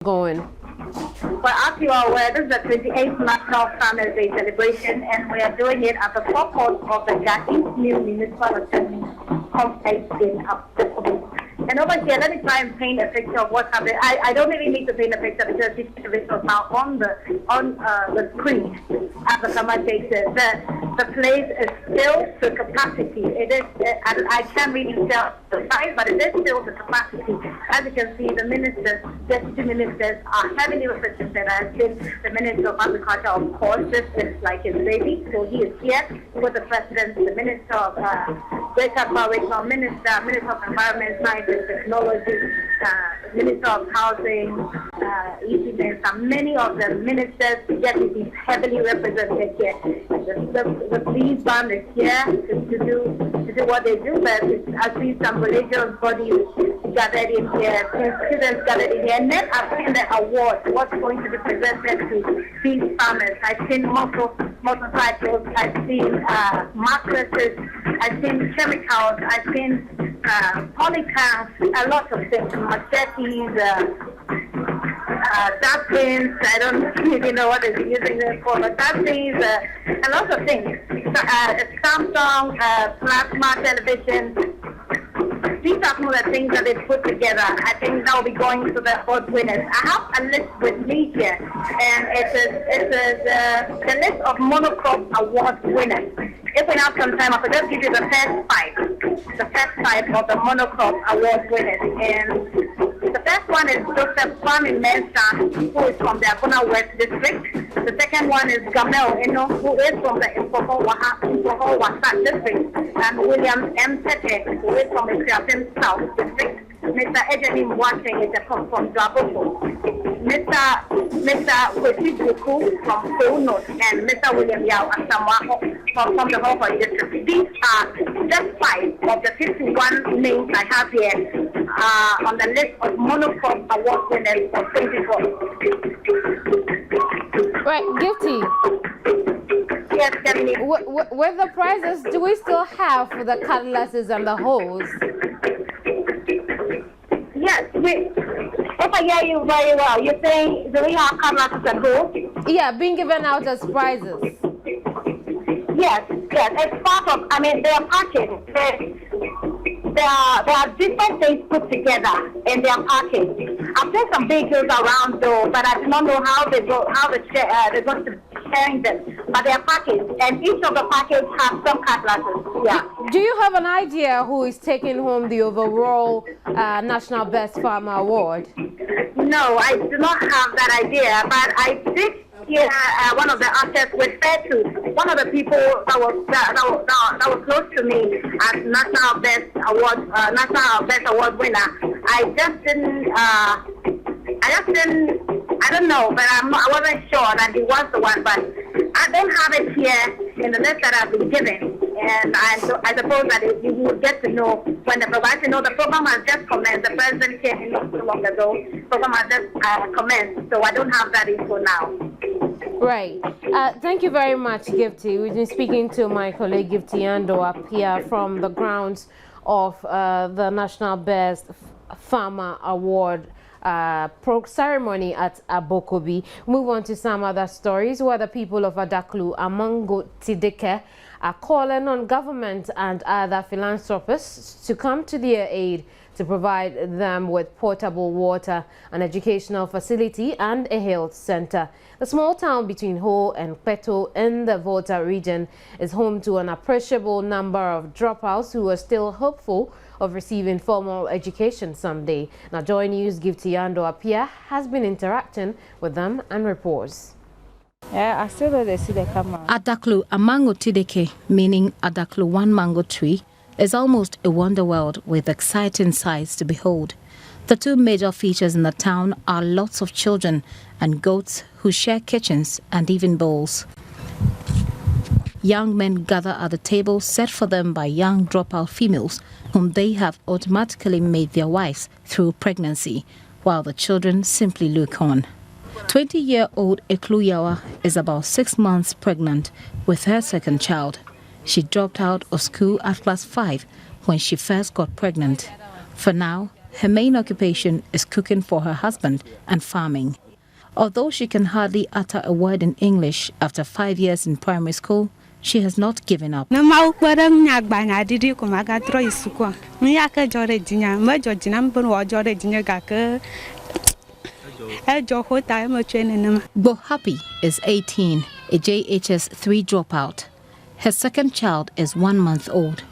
going? Well, as you are aware, this is the 28th National Farmers Day celebration, and we are doing it at the forecourt of the Gati's new municipal assembly complex in Orthopedic. And over here, let me try and paint a picture of what's happening. I don't really need to paint a picture because this picture is now on the screen as the camera takes it. The place is filled to capacity. It is. I can't really tell the size, but it is filled to capacity. As you can see, the ministers, deputy ministers, are heavily represented. I've seen the Minister of Agriculture, of course. This is like his baby, so he is here with the President, the Minister of Greater Regional Minister, Minister of Environment, Science and Technology, Minister of Housing, and many of the ministers, deputies, heavily represented here. The police band is here to do what they do, but I see some religious bodies gathered in here, students gathered in here, and then I've seen the award, what's going to be presented to these farmers. I've seen motorcycles, I've seen mattresses, I've seen chemicals, I've seen polycars, a lot of things, machetes, dustbins, I don't even know what they're using them for, but dustbins, a lot of things. Samsung, plasma television. These are some of the things that they put together. I think that will be going to the award winners. I have a list with me here, and it's the list of monocrop award winners. If we have some time, I could just give you the first five of the monocrop award winners. And the first one is Joseph Kwame Mensah, who is from the Abuna West District. The second one is Gamel Eno, who is from the Impoho Wasa District. And William M. Tete, who is from the Kriapim South District. Mr. Ejanim Watching is from Dwaboko. Mr. Kwesibuku from Kounos, and Mr. William Yao Asamoah from the Hawkeye District. These are just 5 of the 51 names I have here on the list of monocrop award winners for 24. Right, Gifty. Yes, Kenny. With the prizes, do we still have the cutlasses and the hose? Yes, if I hear you very well, you're saying, do we have cutlasses and hose? Yeah, being given out as prizes. Yes, it's part of, they are packaged. There are different things put together in their package. I've seen some vehicles around though, but I do not know how they're going to be sharing them. But they are packaged, and each of the packages have some cutlasses. Yeah. Do you have an idea who is taking home the overall National Best Farmer Award? No, I do not have that idea, but I did hear one of the actors refer to one of the people that was close to me as National Best Award winner. I don't know, but I wasn't sure that he was the one, but I don't have it here in the list that I've been given. And I suppose that you will get to know when the program has just commenced. The president came not so long ago. The program has just commenced, so I don't have that info now. Right. Thank you very much, Gifty. We've been speaking to my colleague Gifty Ando up here from the grounds of the National Best Farmer Award ceremony at Abokobi. Move on to some other stories where the people of Adaklu, Amango Tideke, are calling on government and other philanthropists to come to their aid to provide them with potable water, an educational facility and a health center. The small town between Ho and Peto in the Volta region is home to an appreciable number of dropouts who are still hopeful of receiving formal education someday. Now, Joy News' Gifty Ando Apia has been interacting with them and reports. Yeah, I still know they see the camera. Adaklu, a mango tideke, meaning Adaklu one mango tree, is almost a wonder world with exciting sights to behold. The two major features in the town are lots of children and goats who share kitchens and even bowls. Young men gather at the table set for them by young dropout females whom they have automatically made their wives through pregnancy, while the children simply look on. 20-year-old Ekluyawa is about 6 months pregnant with her second child. She dropped out of school at class 5 when she first got pregnant. For now, her main occupation is cooking for her husband and farming. Although she can hardly utter a word in English after 5 years in primary school, she has not given up. Bohapi is 18, a JHS 3 dropout. Her second child is 1 month old.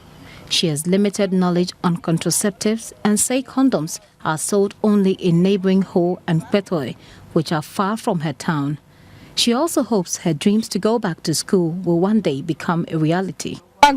She has limited knowledge on contraceptives and say condoms are sold only in neighboring Ho and Petoi, which are far from her town. She also hopes her dreams to go back to school will one day become a reality. The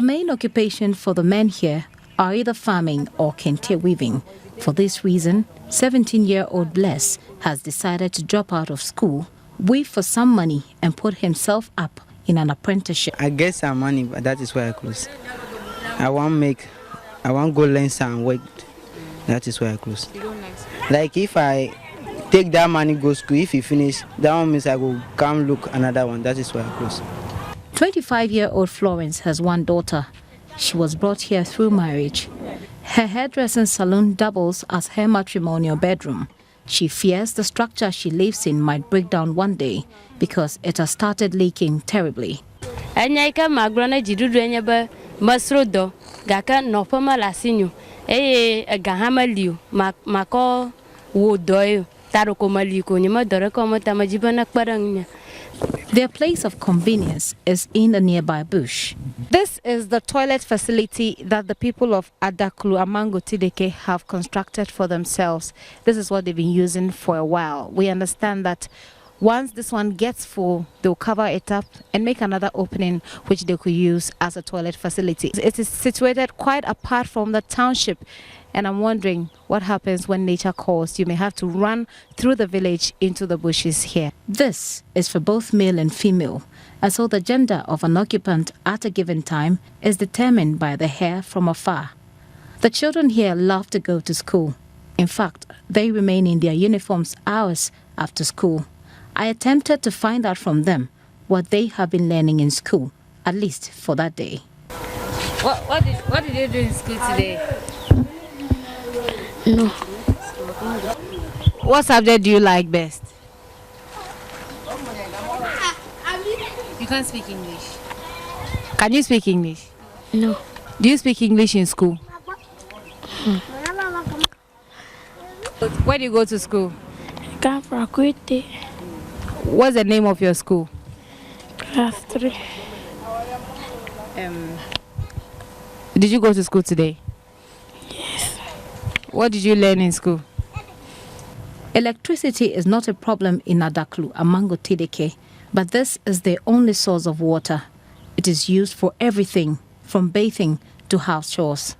main occupation for the men here are either farming or kente weaving. For this reason, 17-year-old Bless has decided to drop out of school, weave for some money and put himself up in an apprenticeship. I get some money, but that is why I close. I want go learn some work. That is why I close. Like if I take that money, go school, if you finish, that one means I will come look another one. That is why I close. 25-year-old Florence has one daughter. She was brought here through marriage. Her hairdressing salon doubles as her matrimonial bedroom. She fears the structure she lives in might break down one day because it has started leaking terribly. Their place of convenience is in the nearby bush. This is the toilet facility that the people of Adaklu Amango Tideke have constructed for themselves. This is what they've been using for a while. We understand that once this one gets full, they'll cover it up and make another opening which they could use as a toilet facility. It is situated quite apart from the township, and I'm wondering what happens when nature calls. You may have to run through the village into the bushes here. This is for both male and female, and so the gender of an occupant at a given time is determined by the hair from afar. The children here love to go to school. In fact, they remain in their uniforms hours after school. I attempted to find out from them what they have been learning in school, at least for that day. What did you do in school today? No. What subject do you like best? You can't speak English. Can you speak English? No. Do you speak English in school? Where do you go to school? Gafrakwete. What's the name of your school? Class 3. Did you go to school today? Yes. What did you learn in school? Electricity is not a problem in Adaklu, Amango Tideke, but this is their only source of water. It is used for everything, from bathing to house chores.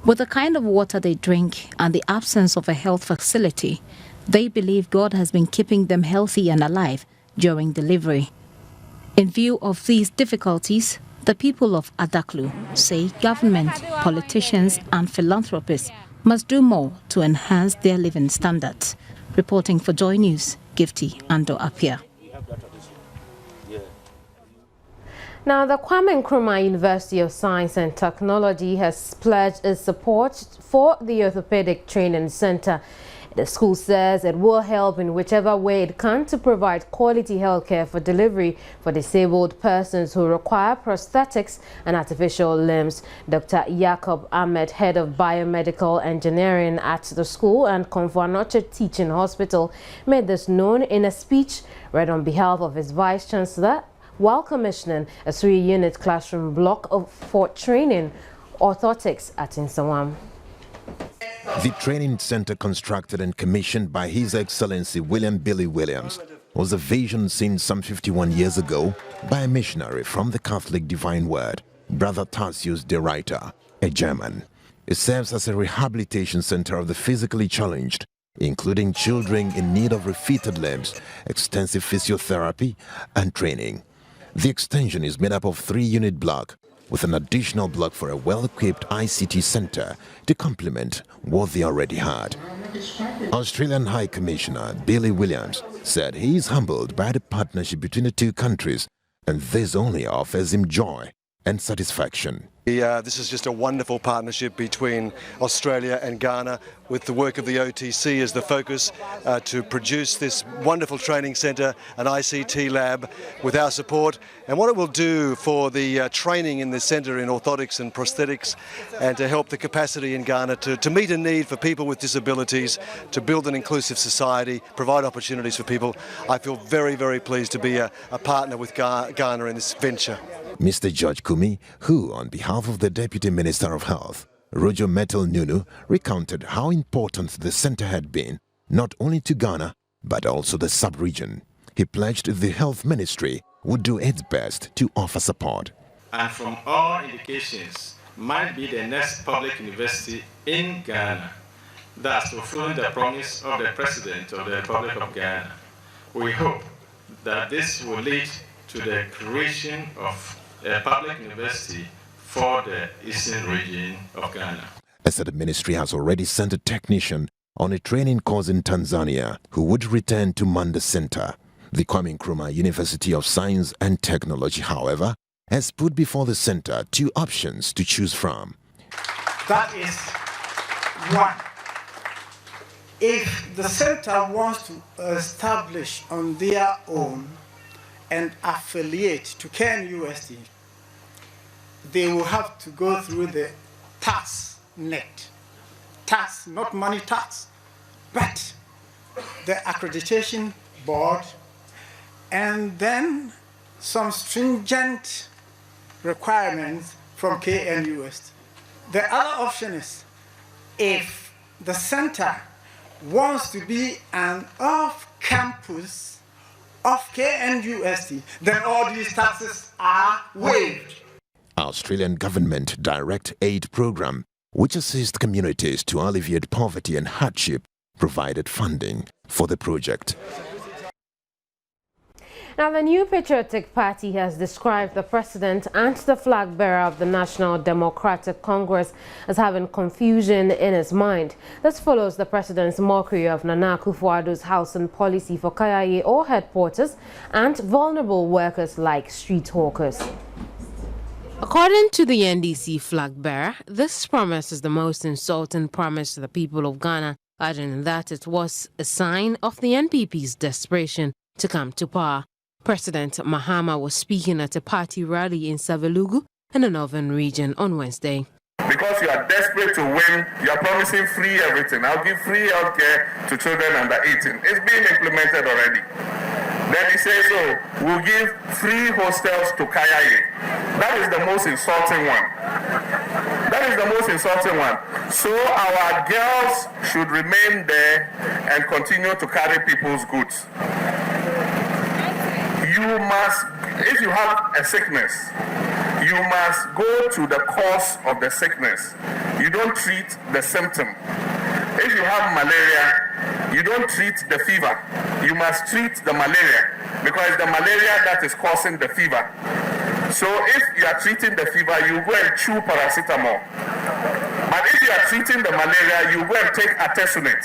With the kind of water they drink and the absence of a health facility, they believe God has been keeping them healthy and alive during delivery. In view of these difficulties, the people of Adaklu say government, politicians and philanthropists must do more to enhance their living standards. Reporting for Joy News, Gifty Ando Apia. Now, the Kwame Nkrumah University of Science and Technology has pledged its support for the Orthopedic Training Center. The school says it will help in whichever way it can to provide quality healthcare for delivery for disabled persons who require prosthetics and artificial limbs. Dr. Jacob Ahmed, head of biomedical engineering at the school and Komfo-Anokye Teaching Hospital, made this known in a speech read on behalf of his Vice Chancellor while commissioning a 3-unit classroom block for training orthotics at Nsawam. The training center, constructed and commissioned by His Excellency William Billy Williams, was a vision seen some 51 years ago by a missionary from the Catholic Divine Word, Brother Tarsius de Ruyter, a German. It serves as a rehabilitation center of the physically challenged, including children in need of refitted limbs, extensive physiotherapy and training. The extension is made up of 3-unit block with an additional block for a well-equipped ICT center to complement what they already had. Australian High Commissioner Billy Williams said he is humbled by the partnership between the two countries, and this only offers him joy and satisfaction. This is just a wonderful partnership between Australia and Ghana, with the work of the OTC as the focus to produce this wonderful training centre, an ICT lab with our support, and what it will do for the training in the centre in orthotics and prosthetics, and to help the capacity in Ghana to meet a need for people with disabilities, to build an inclusive society, provide opportunities for people. I feel very, very pleased to be a partner with Ghana in this venture. Mr. George Kumi, who, on behalf of the Deputy Minister of Health, Roger Metal Nunu, recounted how important the centre had been, not only to Ghana, but also the sub-region. He pledged the Health Ministry would do its best to offer support. And from all indications, might be the next public university in Ghana, thus fulfilling the promise of the President of the Republic of Ghana. We hope that this will lead to the creation of a public university for the eastern region of Ghana. I said the ministry has already sent a technician on a training course in Tanzania who would return to Manda Center. The Kwame Nkrumah University of Science and Technology, however, has put before the center two options to choose from. That is one. If the center wants to establish on their own and affiliate to KNUST, they will have to go through the tax net. Tax, not money tax, but the accreditation board, and then some stringent requirements from KNUST. The other option is, if the center wants to be an off-campus of KNUST, then all these taxes are waived. Australian government direct aid program, which assists communities to alleviate poverty and hardship, provided funding for the project. Now, the New Patriotic Party has described the president and the flag bearer of the National Democratic Congress as having confusion in his mind. This follows the president's mockery of Nana Akufo-Addo's housing policy for Kayaye or headquarters and vulnerable workers like street hawkers. According to the NDC flag bearer, this promise is the most insulting promise to the people of Ghana, adding that it was a sign of the NPP's desperation to come to power. President Mahama was speaking at a party rally in Savelugu in the northern region on Wednesday. Because you are desperate to win, you are promising free everything. I'll give free healthcare to children under 18. It's being implemented already. Then he says, oh, we'll give free hostels to Kayaye. That is the most insulting one. That is the most insulting one. So our girls should remain there and continue to carry people's goods. You must, if you have a sickness, you must go to the cause of the sickness. You don't treat the symptom. If you have malaria, you don't treat the fever. You must treat the malaria, because it's the malaria that is causing the fever. So if you are treating the fever, you go and chew paracetamol. But if you are treating the malaria, you go and take artesunate.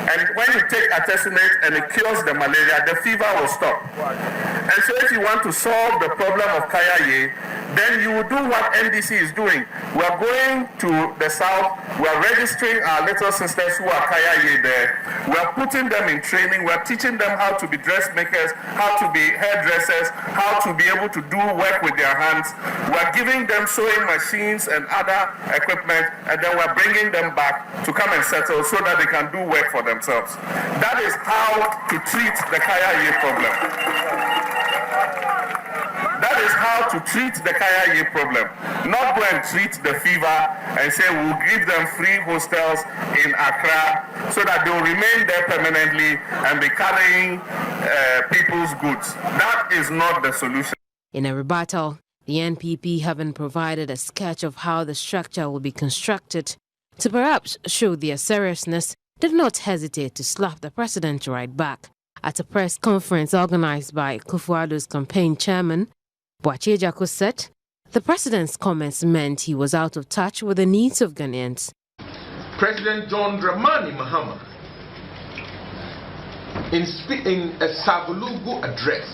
And when you take artesunate and it cures the malaria, the fever will stop. And so if you want to solve the problem of Kayaye, then you will do what NDC is doing. We are going to the south, we are registering our little sisters who are Kayaye there. We are putting them in training, we are teaching them how to be dressmakers, how to be hairdressers, how to be able to do work with their hands. We are giving them sewing machines and other equipment, and then we are bringing them back to come and settle so that they can do work for themselves. That is how to treat the Kayaye problem. That is how to treat the Kayaye problem. Not go and treat the fever and say we'll give them free hostels in Accra so that they'll remain there permanently and be carrying people's goods. That is not the solution. In a rebuttal, the NPP having provided a sketch of how the structure will be constructed to perhaps show their seriousness, did not hesitate to slap the president right back. At a press conference organized by Akufo-Addo's campaign chairman, Boakye Jacko said The president's comments meant he was out of touch with the needs of Ghanaians. President John Dramani Mahama, in a Savulugu address,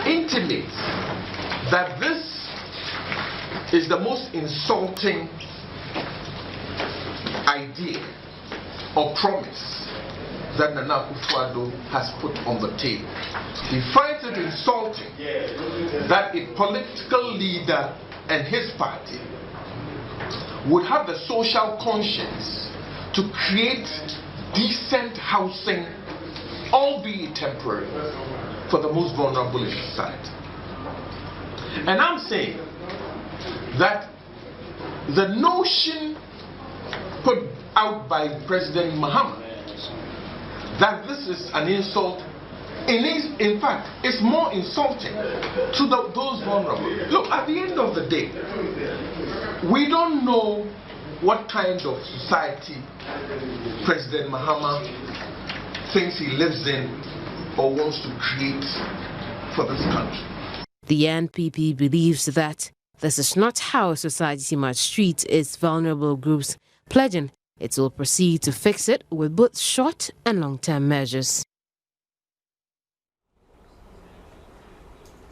intimates that this is the most insulting idea or promise that Nana Akufo-Addo has put on the table. He finds it insulting that a political leader and his party would have the social conscience to create decent housing, albeit temporary, for the most vulnerable in society. And I'm saying that the notion put out by President Mahama that this is an insult, in fact, it's more insulting to those vulnerable. Look, at the end of the day, we don't know what kind of society President Mahama thinks he lives in or wants to create for this country. The NPP believes that this is not how society must treat its vulnerable groups, pledging it will proceed to fix it with both short and long-term measures.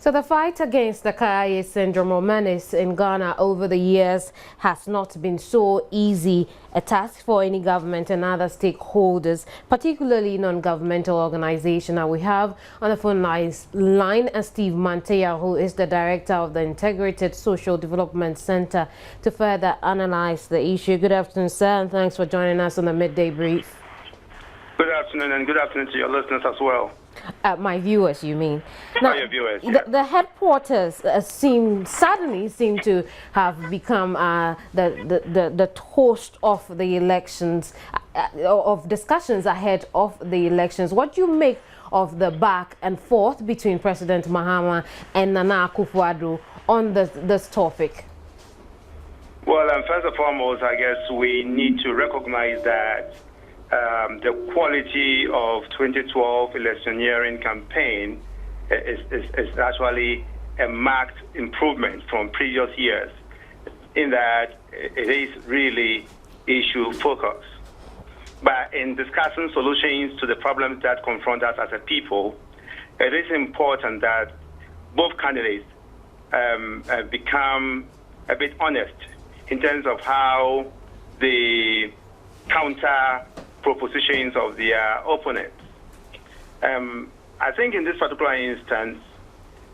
So the fight against the Kaya syndrome or menace in Ghana over the years has not been so easy a task for any government and other stakeholders, particularly non-governmental organizations. And we have on the phone line Steve Manteya, who is the director of the Integrated Social Development Center, to further analyze the issue. Good afternoon, sir, and thanks for joining us on the Midday Brief. Good afternoon, and good afternoon to your listeners as well. My viewers, you mean? Now, your viewers, yeah. The headquarters suddenly seem to have become the host of the elections, of discussions ahead of the elections. What do you make of the back and forth between President Mahama and Nana Akufo-Addo on this topic? Well, first and foremost, I guess we need to recognize that the quality of 2012 electioneering campaign is actually a marked improvement from previous years, in that it is really issue focused. But in discussing solutions to the problems that confront us as a people, it is important that both candidates become a bit honest in terms of how they counter propositions of their opponents. I think in this particular instance,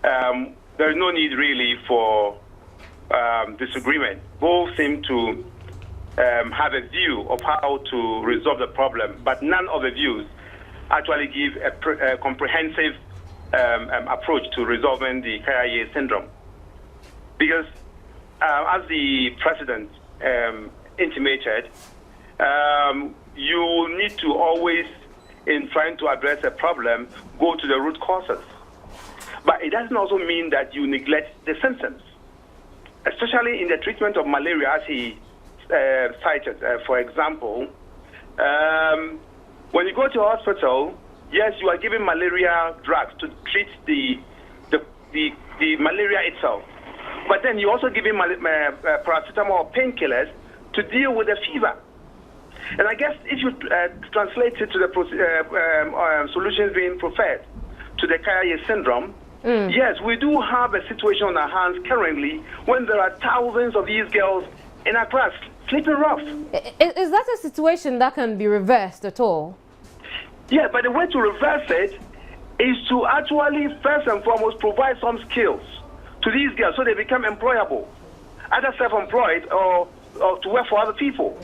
there is no need really for disagreement. Both seem to have a view of how to resolve the problem, but none of the views actually give a comprehensive approach to resolving the Kaya syndrome. Because as the president intimated, you need to always, in trying to address a problem, go to the root causes. But it doesn't also mean that you neglect the symptoms, especially in the treatment of malaria, as he cited. For example, when you go to a hospital, yes, you are given malaria drugs to treat the malaria itself. But then you're also giving paracetamol or painkillers to deal with the fever. And I guess if you translate it to the solutions being preferred to the Kaya syndrome, yes, we do have a situation on our hands currently when there are thousands of these girls in Accra sleeping rough. Is that a situation that can be reversed at all? Yeah, but the way to reverse it is to actually, first and foremost, provide some skills to these girls so they become employable, either self-employed or to work for other people.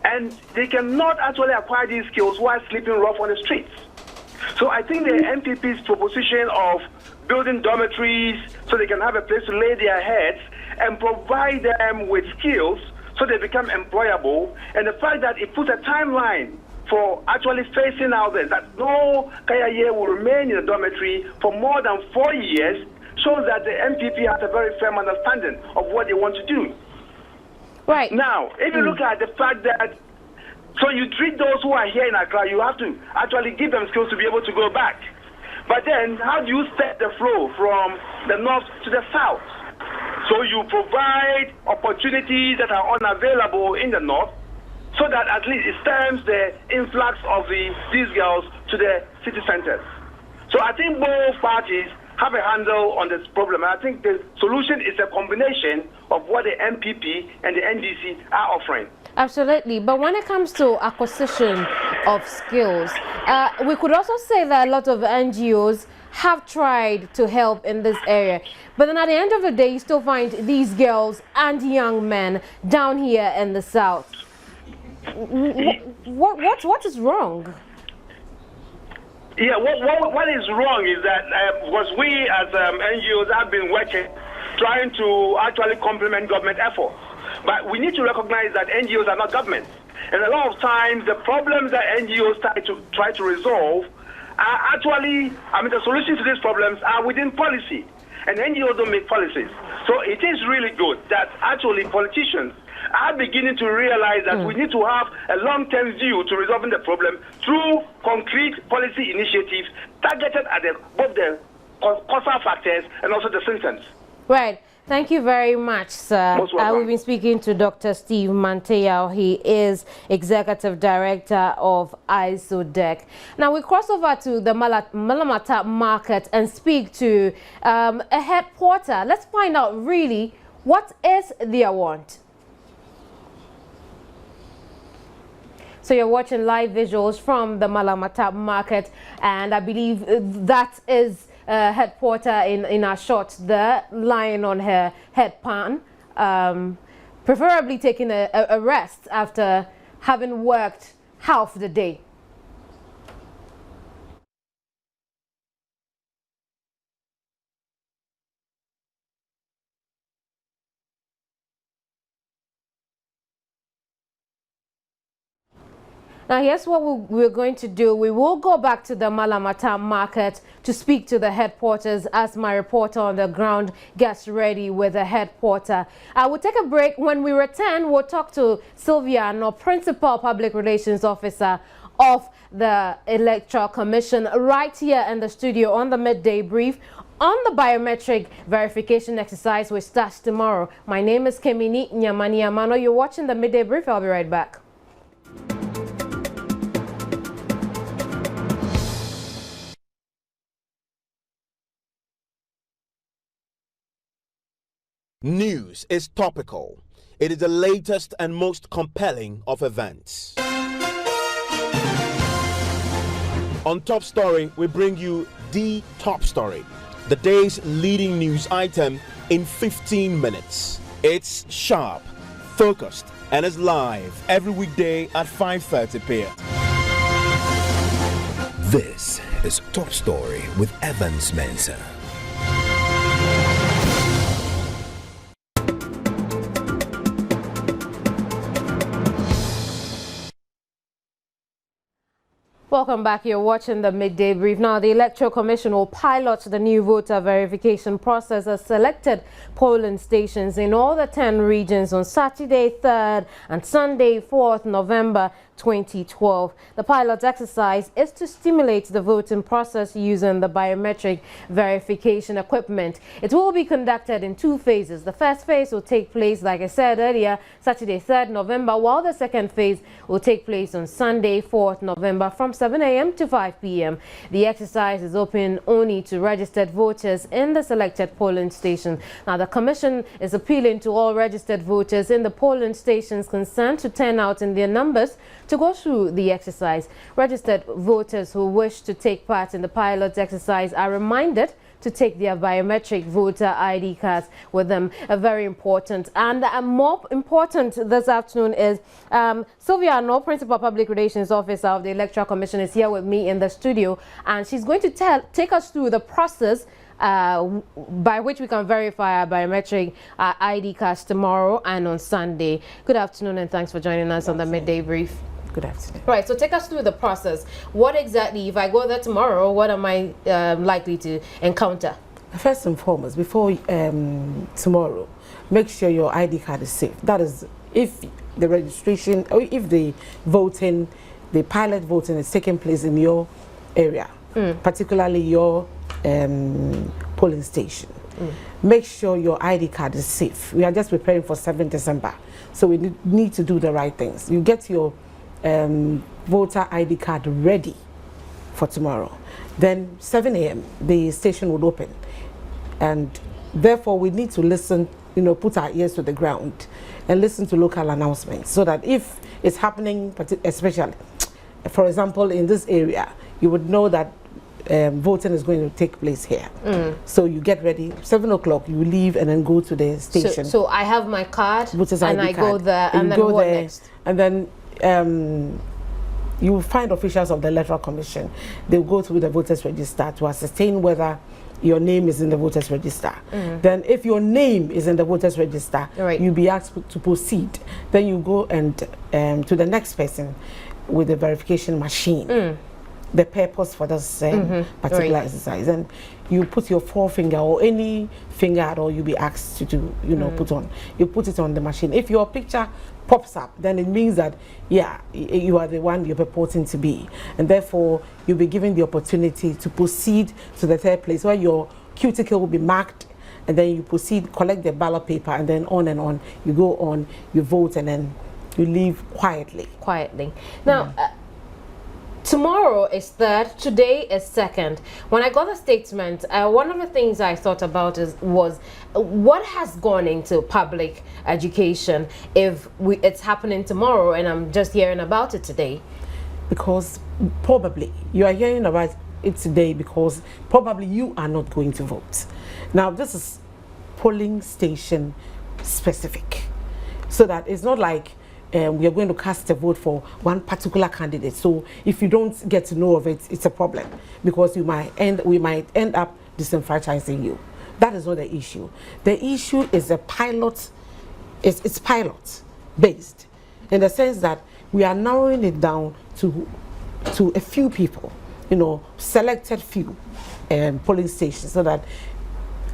And they cannot actually acquire these skills while sleeping rough on the streets. So I think the NPP's proposition of building dormitories so they can have a place to lay their heads and provide them with skills so they become employable, and the fact that it puts a timeline for actually phasing out this, that no Kaya will remain in the dormitory for more than 4 years, shows that the NPP has a very firm understanding of what they want to do. Right. Now, if you look at the fact that, so you treat those who are here in Accra, you have to actually give them skills to be able to go back. But then, how do you set the flow from the north to the south? So you provide opportunities that are unavailable in the north, so that at least it stems the influx of these girls to the city centers. So I think both parties have a handle on this problem. I think the solution is a combination of what the MPP and the NDC are offering. Absolutely. But when it comes to acquisition of skills, we could also say that a lot of NGOs have tried to help in this area. But then at the end of the day, you still find these girls and young men down here in the south. What is wrong? Yeah, what is wrong is that because we as NGOs have been working, trying to actually complement government efforts. But we need to recognize that NGOs are not governments. And a lot of times the problems that NGOs try to resolve are actually, the solutions to these problems are within policy. And NGOs don't make policies. So it is really good that actually politicians are beginning to realize that we need to have a long-term view to resolving the problem through concrete policy initiatives targeted at both the causal factors and also the symptoms. Right. Thank you very much, sir. We've been speaking to Dr. Steve Manteyao. He is Executive Director of ISODEC. Now we cross over to the Malamata market and speak to a head porter. Let's find out really what is their want. So you're watching live visuals from the Malamata market, and I believe that is head porter in our shot there, lying on her headpan, preferably taking a rest after having worked half the day. Now here's what we're going to do. We will go back to the Malamata market to speak to the head porters as my reporter on the ground gets ready with the head porter. We'll take a break. When we return, we'll talk to Sylvia, Principal Public Relations Officer of the Electoral Commission, right here in the studio on the Midday Brief on the biometric verification exercise which starts tomorrow. My name is Kemini Nyamani Amano. You're watching the Midday Brief. I'll be right back. News is topical. It is the latest and most compelling of events. On Top Story, we bring you the top story, the day's leading news item in 15 minutes. It's sharp, focused, and is live every weekday at 5:30 p.m. This is Top Story with Evans Mensah. Welcome back. You're watching the Midday Brief. Now, the Electoral Commission will pilot the new voter verification process at selected polling stations in all the 10 regions on Saturday 3rd and Sunday 4th November 2012. The pilot exercise is to stimulate the voting process using the biometric verification equipment. It will be conducted in 2 phases. The first phase will take place, like I said earlier, Saturday 3rd November, while the second phase will take place on Sunday 4th November from 7 a.m. to 5 p.m. The exercise is open only to registered voters in the selected polling station. Now, the Commission is appealing to all registered voters in the polling stations concerned to turn out in their numbers to go through the exercise. Registered voters who wish to take part in the pilot exercise are reminded to take their biometric voter ID cards with them. Very important. And more important this afternoon is Sylvia, Principal Public Relations Officer of the Electoral Commission, is here with me in the studio, and she's going to take us through the process by which we can verify our biometric ID cards tomorrow and on Sunday. Good afternoon, and thanks for joining us on the Midday Brief. Good afternoon. Right, so take us through the process. What exactly, if I go there tomorrow, what am I likely to encounter? First and foremost, before tomorrow, make sure your ID card is safe. That is, if the registration or if the pilot voting is taking place in your area, particularly your polling station. Make sure your ID card is safe. We are just preparing for 7th December, so we need to do the right things. You get your voter ID card ready for tomorrow. Then 7 a.m. the station would open, and therefore we need to listen, put our ears to the ground and listen to local announcements, so that if it's happening, especially, for example, in this area, you would know that voting is going to take place here. So you get ready, 7 o'clock, you leave and then go to the station. So I have my card, Voter's and ID I card. go there, and then what next? And then you will find officials of the Electoral Commission. They'll go through the voters register to ascertain whether your name is in the voters register. Then if your name is in the voters register, you'll be asked to proceed. Then you go and to the next person with the verification machine. The purpose for this particular exercise, and you put your forefinger or any finger at all you'll be asked to do, put on. You put it on the machine. If your picture pops up, then it means that you are the one you're purporting to be, and therefore you'll be given the opportunity to proceed to the third place where your cuticle will be marked, and then you proceed, collect the ballot paper, and then on you go on, you vote, and then you leave quietly. Now. Tomorrow is 3rd, today is 2nd. When I got the statement, one of the things I thought about was what has gone into public education if it's happening tomorrow and I'm just hearing about it today? Because probably you are hearing about it today because probably you are not going to vote. Now this is polling station specific, so that it's not like we are going to cast a vote for one particular candidate. So if you don't get to know of it, it's a problem, because we might end up disenfranchising you. That is not the issue. The issue is a pilot. It's pilot based, in the sense that we are narrowing it down to a few people, selected few polling stations, so that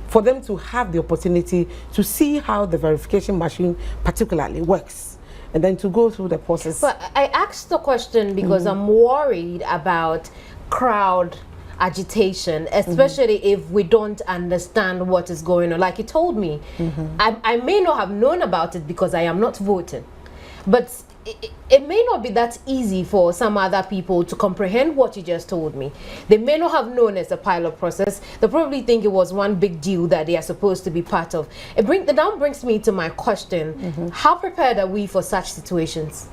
for them to have the opportunity to see how the verification machine particularly works, and then to go through the process. But I asked the question because I'm worried about crowd agitation, especially if we don't understand what is going on. Like you told me, I may not have known about it because I am not voting, but it may not be that easy for some other people to comprehend what you just told me. They may not have known it's a pilot process. They probably think it was one big deal that they are supposed to be part of. That now brings me to my question. How prepared are we for such situations?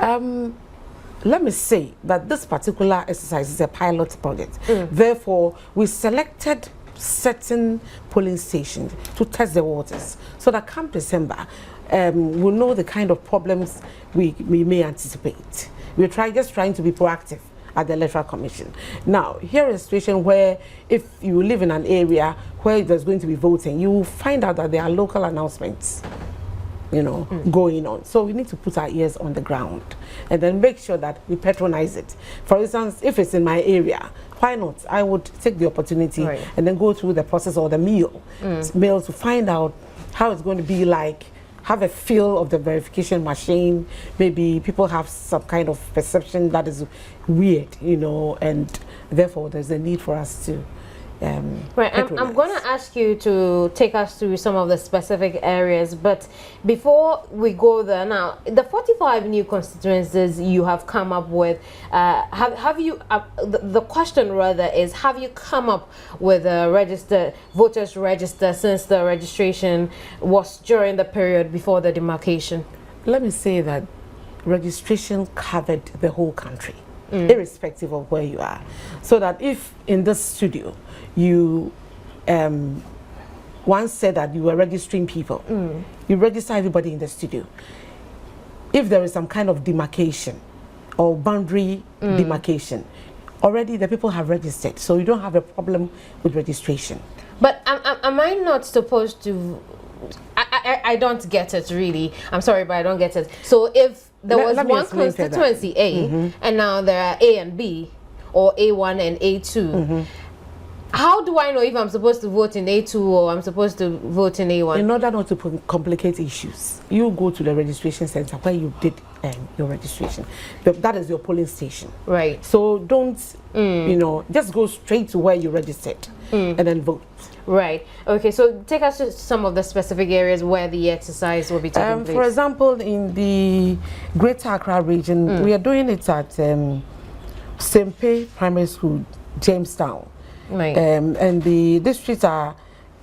Let me say that this particular exercise is a pilot project. Therefore, we selected certain polling stations to test the waters, so that come December, we'll know the kind of problems we may anticipate. We're just trying to be proactive at the Electoral Commission. Now, here is a situation where if you live in an area where there's going to be voting, you will find out that there are local announcements, going on. So we need to put our ears on the ground and then make sure that we patronize it. For instance, if it's in my area, why not? I would take the opportunity and then go through the process or the meal to find out how it's going to be like, have a feel of the verification machine. Maybe people have some kind of perception that is weird, and therefore there's a need for us to Right, I'm going to ask you to take us through some of the specific areas, but before we go there now, the 45 new constituencies you have come up with, have you, the question rather is, have you come up with a voters register since the registration was during the period before the demarcation? Let me say that registration covered the whole country, irrespective of where you are. So that if in this studio you once said that you were registering people, you register everybody in the studio. If there is some kind of demarcation or boundary demarcation, already the people have registered, so you don't have a problem with registration. But am I not supposed to? I don't get it really. I'm sorry, but I don't get it. So if there was one constituency A, and now there are A and B, or A1 and A2, How do I know if I'm supposed to vote in A2 or I'm supposed to vote in A1? In order not to complicate issues, you go to the registration center where you did your registration. That is your polling station. Right. So don't, just go straight to where you registered and then vote. Right. Okay, so take us to some of the specific areas where the exercise will be taking place. For example, in the Greater Accra region, we are doing it at Sempe Primary School, Jamestown. Right. And the districts are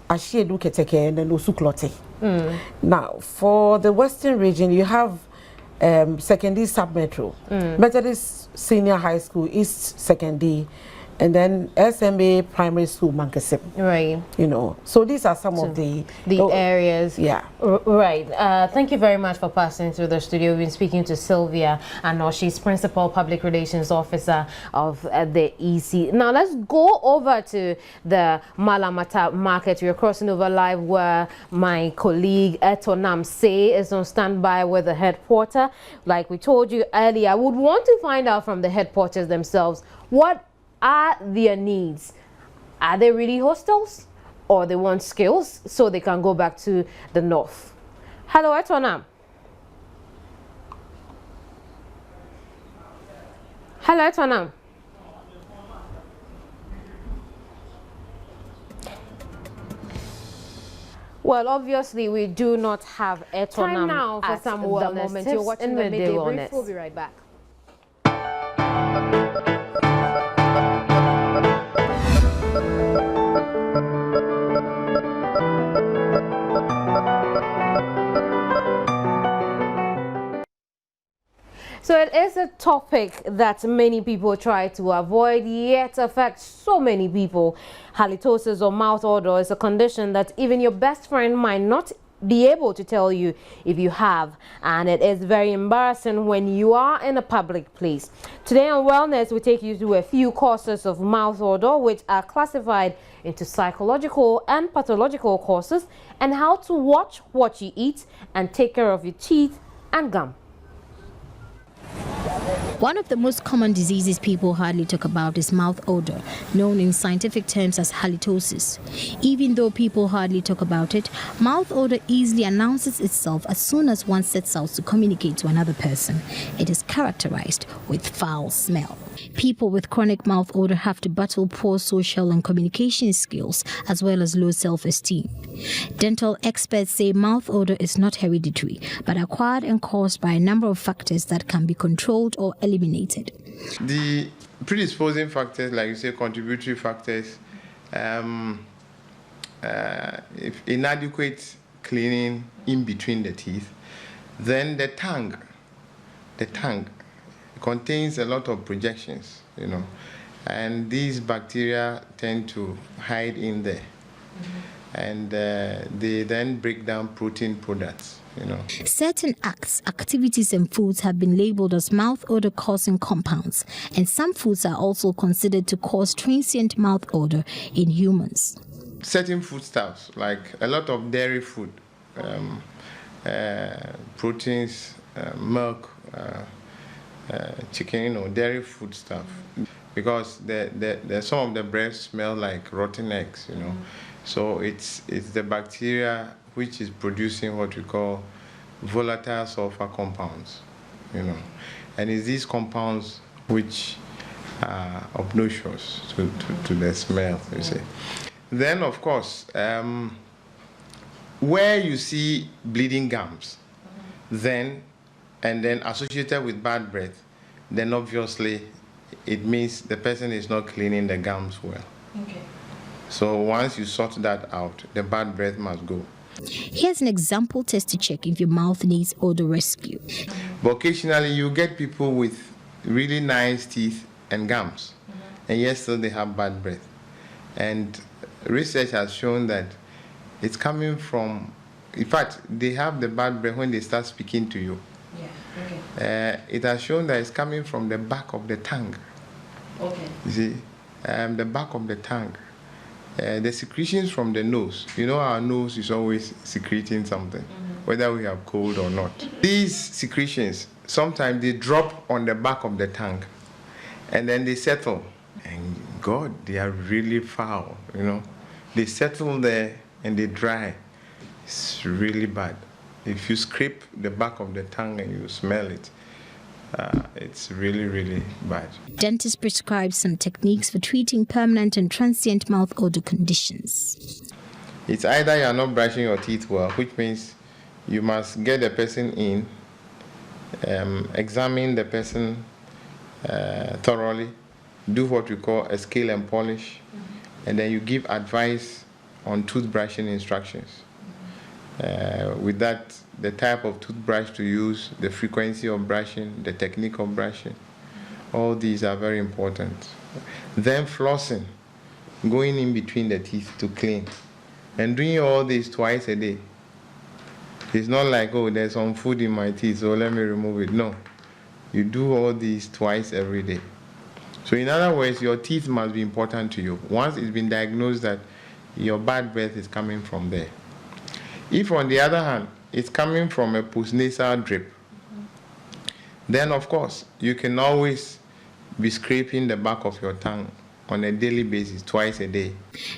Ashiedu Keteke and then Osuklote. Now, for the Western region, you have Secondary Sub-Metro, Methodist Senior High School, East Secondary, and then SMA Primary School, Mankesip. Right. So these are some of the areas. Yeah. Right. Thank you very much for passing through the studio. We've been speaking to Sylvia, and she's Principal Public Relations Officer of the EC. Now let's go over to the Malamata market. We're crossing over live where my colleague Eto Namse is on standby with the head porter. Like we told you earlier, I would want to find out from the head porters themselves what are their needs. Are they really hostels, or they want skills so they can go back to the north? Hello, Etonam. Hello, Etonam. Well, obviously, we do not have Etonam. Time now for some wellness tips. You're watching the Midday Brief. We'll be right back. So it is a topic that many people try to avoid, yet affects so many people. Halitosis or mouth odor is a condition that even your best friend might not be able to tell you if you have, and it is very embarrassing when you are in a public place. Today on Wellness, we take you through a few causes of mouth odor, which are classified into psychological and pathological causes, and how to watch what you eat and take care of your teeth and gum. One of the most common diseases people hardly talk about is mouth odor, known in scientific terms as halitosis. Even though people hardly talk about it, mouth odor easily announces itself as soon as one sets out to communicate to another person. It is characterized with foul smell. People with chronic mouth odor have to battle poor social and communication skills, as well as low self-esteem. Dental experts say mouth odor is not hereditary, but acquired and caused by a number of factors that can be controlled or eliminated. The predisposing factors, like you say, contributory factors, if inadequate cleaning in between the teeth, then the tongue contains a lot of projections, and these bacteria tend to hide in there, and they then break down protein products. Certain acts, activities and foods have been labeled as mouth odor causing compounds, and some foods are also considered to cause transient mouth odor in humans. Certain foodstuffs, like a lot of dairy food, proteins, milk, chicken, dairy food stuff, because some of the breads smell like rotten eggs, So it's the bacteria which is producing what we call volatile sulfur compounds, and it's these compounds which are obnoxious to the smell, you see. Then, of course, where you see bleeding gums, then associated with bad breath, then obviously it means the person is not cleaning the gums well. Okay. So once you sort that out, the bad breath must go. Here's an example test to check if your mouth needs odor rescue. But occasionally you get people with really nice teeth and gums, and yet still they have bad breath. And research has shown that it's coming from, in fact, they have the bad breath when they start speaking to you. Yeah, okay. It has shown that it's coming from the back of the tongue. Okay. You see, the back of the tongue. The secretions from the nose. Our nose is always secreting something, whether we have cold or not. These secretions, sometimes they drop on the back of the tongue, and then they settle and God, they are really foul, you know. They settle there and they dry. It's really bad. If you scrape the back of the tongue and you smell it, it's really, really bad. Dentists prescribe some techniques for treating permanent and transient mouth odor conditions. It's either you are not brushing your teeth well, which means you must get the person in, examine the person thoroughly, do what we call a scale and polish, and then you give advice on toothbrushing instructions. With that, the type of toothbrush to use, the frequency of brushing, the technique of brushing, all these are very important. Then flossing, going in between the teeth to clean, and doing all this twice a day. It's not like, oh, there's some food in my teeth, so let me remove it. No, you do all these twice every day. So in other words, your teeth must be important to you. Once it's been diagnosed that your bad breath is coming from there. If, on the other hand, it's coming from a postnasal drip, then, of course, you can always be scraping the back of your tongue on a daily basis, twice a day.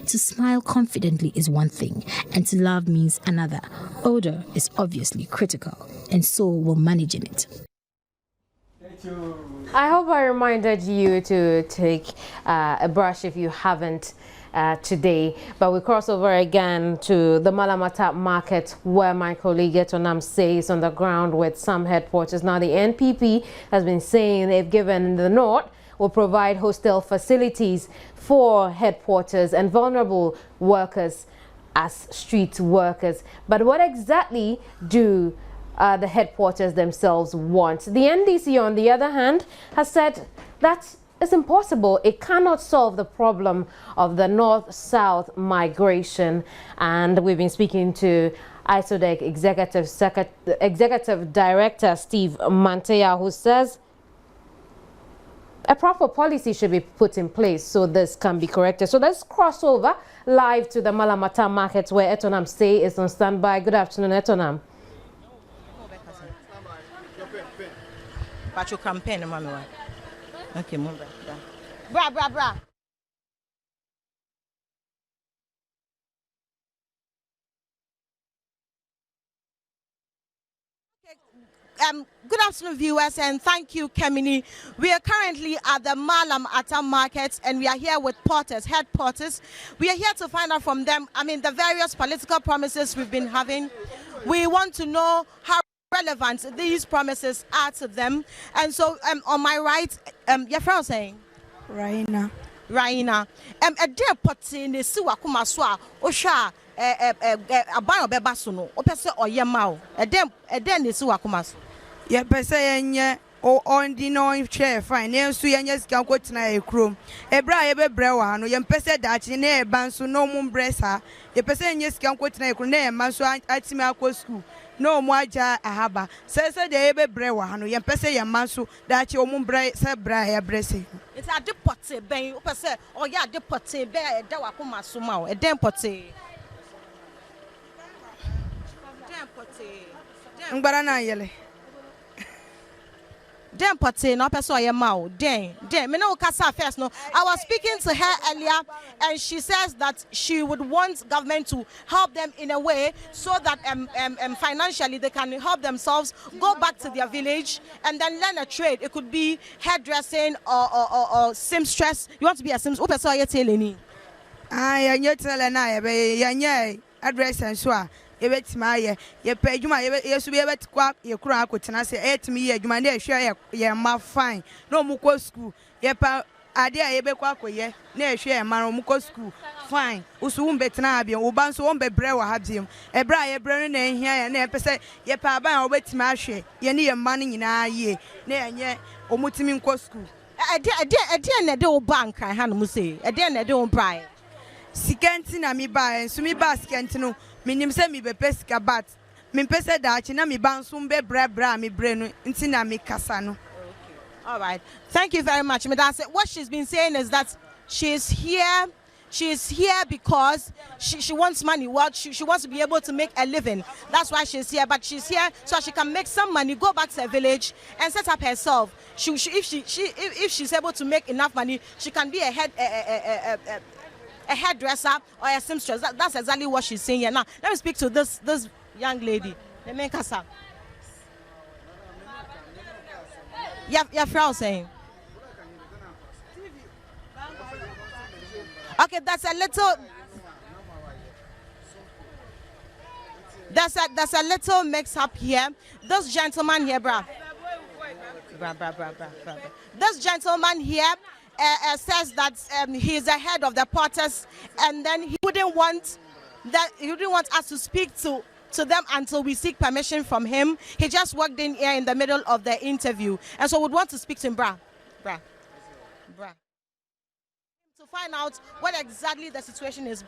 To smile confidently is one thing, and to laugh means another. Odor is obviously critical, and so will managing it. I hope I reminded you to take a brush if you haven't today, but we cross over again to the Malamata market where my colleague Etonam says on the ground with some headquarters. Now the NPP has been saying they've given the North will provide hostel facilities for headquarters and vulnerable workers as street workers. But what exactly do the headquarters themselves want? The NDC, on the other hand, has said that it's impossible. It cannot solve the problem of the north-south migration. And we've been speaking to ISODEC Executive Director Steve Mantea, who says a proper policy should be put in place so this can be corrected. So let's cross over live to the Malamata market where Etonam Stay is on standby. Good afternoon, Etonam. Pacho campaign, mami. Okay, move back. Bra. Good afternoon, viewers, and thank you, Kemini. We are currently at the Malamata market, and we are here with head porters. We are here to find out from them, the various political promises we've been having. We want to know how relevant these promises are to them. And so, on my right, your friend was saying? Raina. A dear potty, the Siwa Kumaswa, Osha, a bar of Bebasuno, Opesa or Yamau, a den the Siwa Kumas. Yeah, Pesa, on the no chair, fine, names to Yanyas Gankotna Chrome. A bra brewer, no young Pesa that in a bansu no moon bressa, a person yes Gankotna Crone, Manso at Timako school. No moja ahaba. Says the ebe brewa hano yam pese yam manso that your mumbre se bra ya brese. It's a depote ben upese or ya depote be a dawa kuma sumao a dempote. Ngbarana yele. Den pote no person ya mao den me no kasa first no. I was speaking to her earlier and she says that she would want government to help them in a way so that financially they can help themselves go back to their village and then learn a trade. It could be hairdressing or seamstress. You want to be a seamstress? Person ya telling ya nyetele na ya nye address and so Yebet my ye pay you my yes be able to quack your crack with and I say 8 me ye man share ye ma fine no muko school ye pa idea ye be quack ye na share man muko school fine usum betna bia uban so on be bre wa hadim e bra ye bre na hia na pese ye pa ban obetima ahwe ye ne ye man nyina ye na enye omutimi nko school e na de o bank ha no mu say e na de o bra sikenti na mi ba enso mi ba sikenti no minim se mi be pesika bat mi pese da achi na mi bansum be bra mi bre no nti na mi kasa no. All right, thank you very much, Madam. What she's been saying is that she's here she's here because she wants money. Well, she wants to be able to make a living. That's why she's here. But she's here so she can make some money, go back to her village, and set up herself. If she's able to make enough money, she can be a hairdresser or a seamstress. That's exactly what she's saying here. Now, let me speak to this young lady. Let me cast her. Yeah, Frau saying. Okay, that's a little mix up here. This gentleman here, This gentleman here says that he's the head of the porters, and then he wouldn't want us to speak to them until we seek permission from him. He just walked in here in the middle of the interview, and so we'd want to speak to him, to find out what exactly the situation is,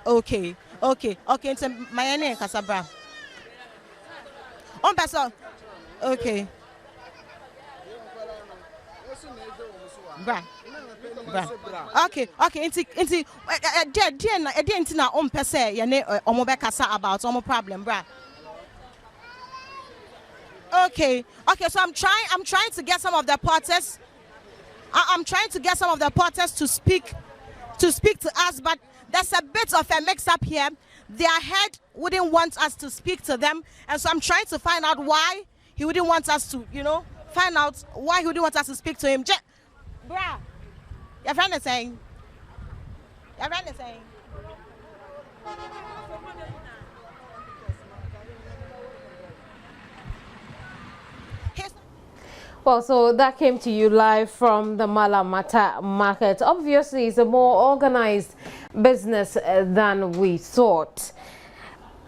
Okay. It's my name, Casabra. On person. Okay. Okay. Inti dia na on pese ye ne omo be kasa about omo problem, Okay, so I'm trying to get some of the porters. I'm trying to get some of the porters to speak to us, but there's a bit of a mix up here. Their head wouldn't want us to speak to them, and so I'm trying to find out why he wouldn't want us to, find out why he wouldn't want us to speak to him. Your friend is saying. Well, so that came to you live from the Malamata market. Obviously, it's a more organized business than we thought.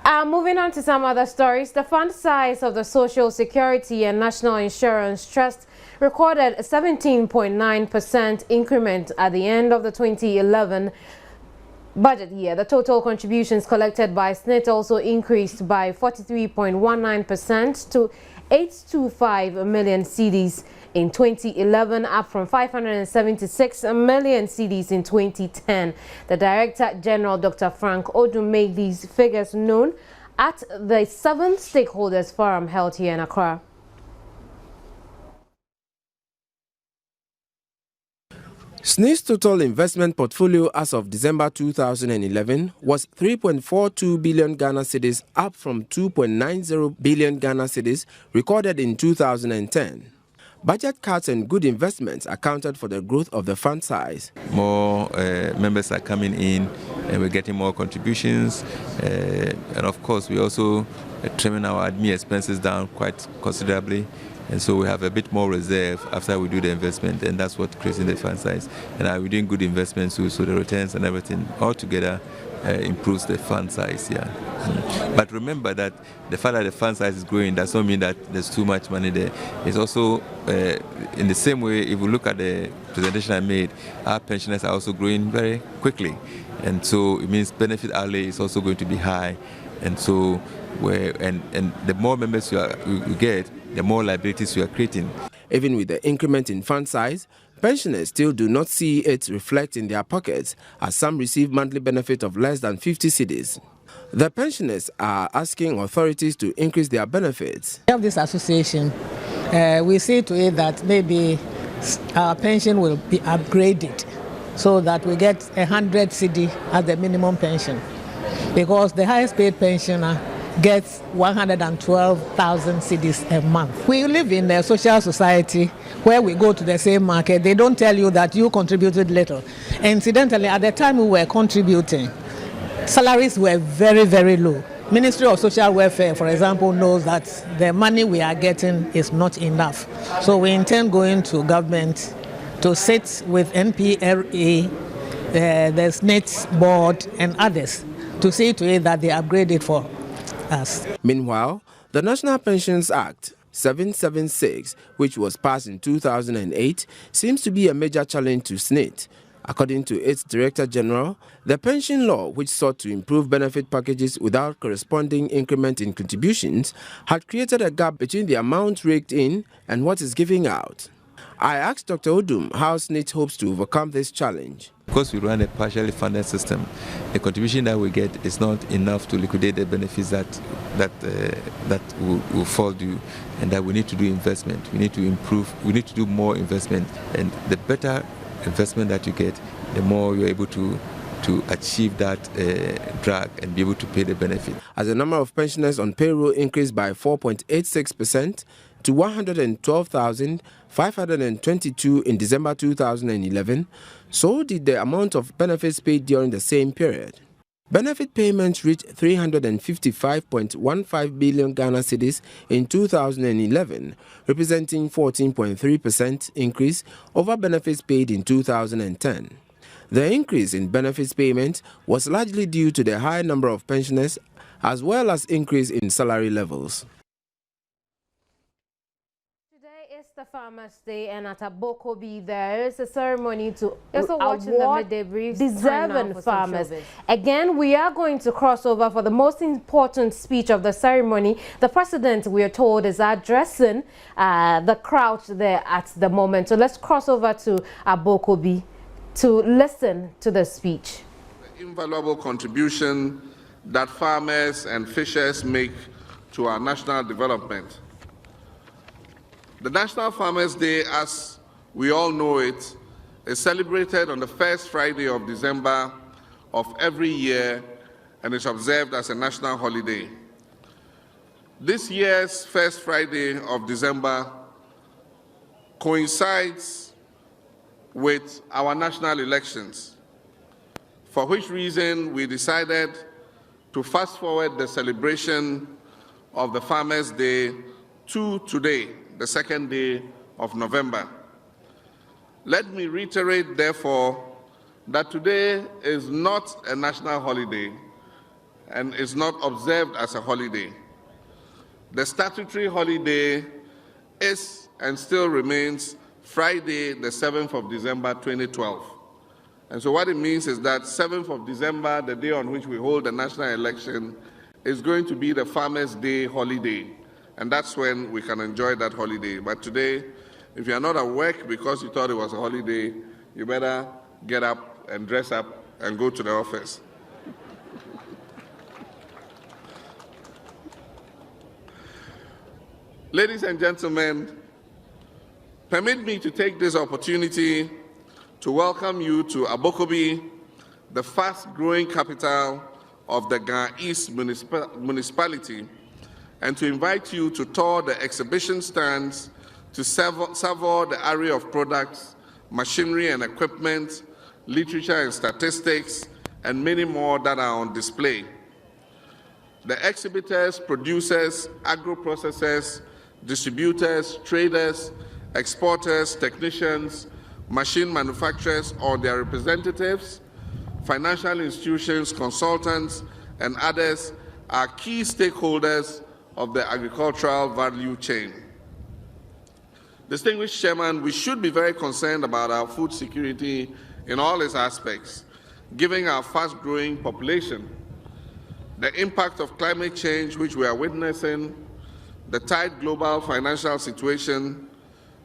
Moving on to some other stories, the fund size of the Social Security and National Insurance Trust recorded a 17.9% increment at the end of the 2011 budget year. The total contributions collected by SNIT also increased by 43.19% to 825 million cedis in 2011, up from 576 million cedis in 2010. The Director General, Dr. Frank Odu, made these figures known at the 7th Stakeholders Forum held here in Accra. SNIT's total investment portfolio as of December 2011 was 3.42 billion Ghana cedis, up from 2.90 billion Ghana cedis recorded in 2010. Budget cuts and good investments accounted for the growth of the fund size. More members are coming in and we're getting more contributions. And of course, we also trimming our admin expenses down quite considerably. And so we have a bit more reserve after we do the investment, and that's what creates the fund size. And we're doing good investments too, so the returns and everything all together improves the fund size. But remember that the fact that the fund size is growing does not mean that there's too much money there. It's also in the same way, if we look at the presentation I made, our pensioners are also growing very quickly, and so it means benefit outlay is also going to be high. And so and the more members you get, the more liabilities you are creating. Even with the increment in fund size, pensioners still do not see it reflect in their pockets, as some receive monthly benefit of less than 50 cedis. The pensioners are asking authorities to increase their benefits. We have this association. We see to it that maybe our pension will be upgraded so that we get 100 cedi as the minimum pension, because the highest paid pensioner gets 112,000 cedis a month. We live in a social society where we go to the same market. They don't tell you that you contributed little. Incidentally, at the time we were contributing, salaries were very, very low. Ministry of Social Welfare, for example, knows that the money we are getting is not enough. So we intend going to government to sit with NPRA, the SNIT board and others to see to it that they upgrade it for us. Meanwhile, the National Pensions Act 776, which was passed in 2008, seems to be a major challenge to SNIT. According to its Director General, the pension law, which sought to improve benefit packages without corresponding increment in contributions, had created a gap between the amount raked in and what is giving out. I asked Dr. Odum how SNIT hopes to overcome this challenge. Because we run a partially funded system, the contribution that we get is not enough to liquidate the benefits that will fall due, and that we need to do investment. We need to improve. We need to do more investment, and the better investment that you get, the more you're able to achieve that drag and be able to pay the benefit. As the number of pensioners on payroll increased by 4.86% to 112,522 in December 2011, so did the amount of benefits paid during the same period. Benefit payments reached 355.15 billion Ghana cedis in 2011, representing 14.3% increase over benefits paid in 2010. The increase in benefits payment was largely due to the high number of pensioners as well as increase in salary levels. Today is the Farmers' Day, and at Abokobi there is a ceremony to watching the award Midday briefs, deserving farmers. Again, we are going to cross over for the most important speech of the ceremony. The president, we are told, is addressing the crowd there at the moment. So let's cross over to Abokobi to listen to the speech. The invaluable contribution that farmers and fishers make to our national development. The National Farmers' Day, as we all know it, is celebrated on the first Friday of December of every year and is observed as a national holiday. This year's first Friday of December coincides with our national elections, for which reason we decided to fast forward the celebration of the Farmers' Day to today, the second day of November. Let me reiterate, therefore, that today is not a national holiday and is not observed as a holiday. The statutory holiday is and still remains Friday, the 7th of December, 2012. And so what it means is that 7th of December, the day on which we hold the national election, is going to be the Farmers' Day holiday. And that's when we can enjoy that holiday. But today, if you are not at work because you thought it was a holiday, you better get up and dress up and go to the office. Ladies and gentlemen, permit me to take this opportunity to welcome you to Abokobi, the fast-growing capital of the Ga East municipality, and to invite you to tour the exhibition stands to savour the array of products, machinery and equipment, literature and statistics, and many more that are on display. The exhibitors, producers, agro-processors, distributors, traders, exporters, technicians, machine manufacturers or their representatives, financial institutions, consultants, and others are key stakeholders of the agricultural value chain. Distinguished Chairman, we should be very concerned about our food security in all its aspects, given our fast-growing population, the impact of climate change which we are witnessing, the tight global financial situation,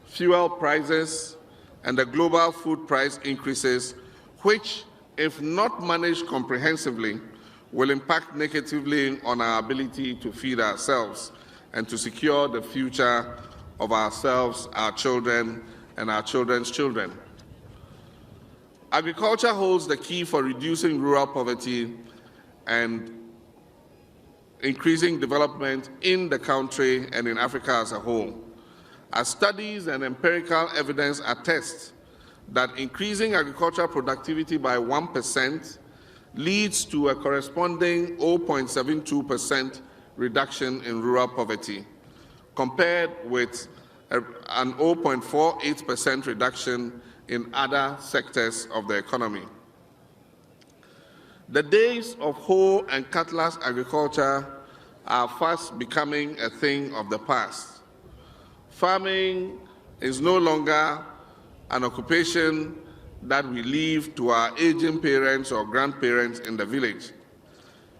fuel prices, and the global food price increases, which, if not managed comprehensively, will impact negatively on our ability to feed ourselves and to secure the future of ourselves, our children, and our children's children. Agriculture holds the key for reducing rural poverty and increasing development in the country and in Africa as a whole. As studies and empirical evidence attest that increasing agricultural productivity by 1% leads to a corresponding 0.72% reduction in rural poverty, compared with an 0.48% reduction in other sectors of the economy. The days of hoe and cutlass agriculture are fast becoming a thing of the past. Farming is no longer an occupation that we leave to our aging parents or grandparents in the village.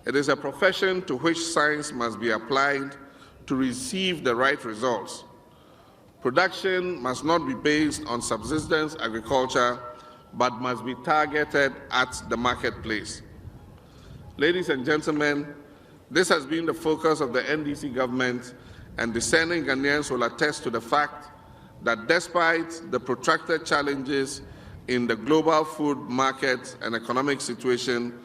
It is a profession to which science must be applied to receive the right results. Production must not be based on subsistence agriculture, but must be targeted at the marketplace. Ladies and gentlemen, this has been the focus of the NDC government, and discerning Ghanaians will attest to the fact that despite the protracted challenges in the global food market and economic situation,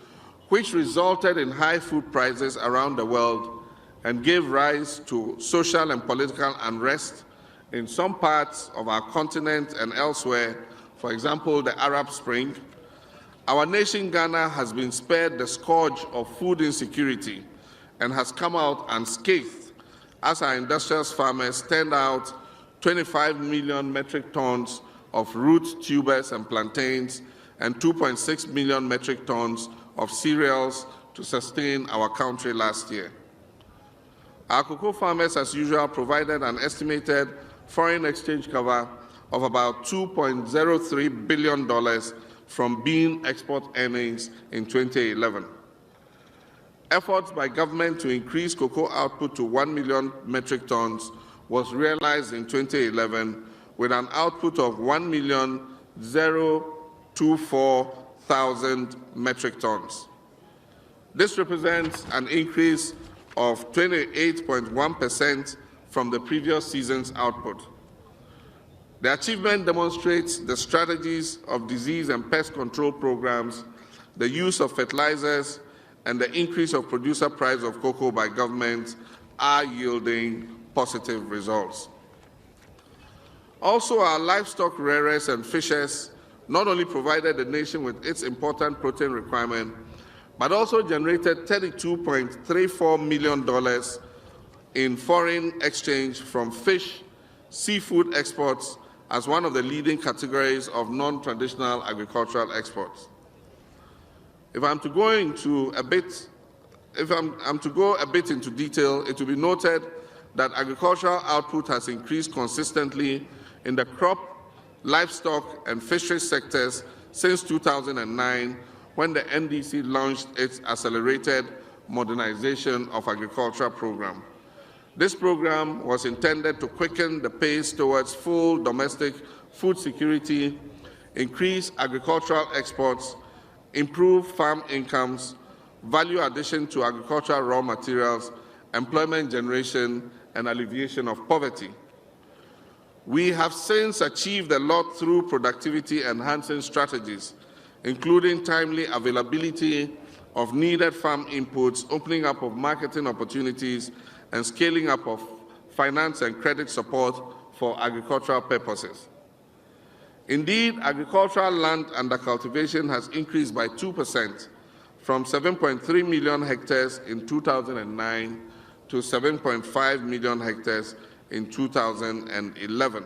which resulted in high food prices around the world and gave rise to social and political unrest in some parts of our continent and elsewhere, for example, the Arab Spring, our nation, Ghana, has been spared the scourge of food insecurity and has come out unscathed as our industrious farmers turned out 25 million metric tons of roots, tubers, and plantains, and 2.6 million metric tons of cereals to sustain our country last year. Our cocoa farmers, as usual, provided an estimated foreign exchange cover of about $2.03 billion from bean export earnings in 2011. Efforts by government to increase cocoa output to 1 million metric tons was realized in 2011 with an output of 1,024,000 metric tons. This represents an increase of 28.1% from the previous season's output. The achievement demonstrates the strategies of disease and pest control programs, the use of fertilizers, and the increase of producer price of cocoa by government are yielding positive results. Also, our livestock rearers and fishers not only provided the nation with its important protein requirement, but also generated $32.34 million in foreign exchange from fish, seafood exports as one of the leading categories of non-traditional agricultural exports. If I'm to go a bit into detail, it will be noted that agricultural output has increased consistently in the crop, livestock, and fisheries sectors since 2009, when the NDC launched its accelerated modernization of agriculture program. This program was intended to quicken the pace towards full domestic food security, increase agricultural exports, improve farm incomes, value addition to agricultural raw materials, employment generation, and alleviation of poverty. We have since achieved a lot through productivity-enhancing strategies, including timely availability of needed farm inputs, opening up of marketing opportunities, and scaling up of finance and credit support for agricultural purposes. Indeed, agricultural land under cultivation has increased by 2%, from 7.3 million hectares in 2009 to 7.5 million hectares in 2011.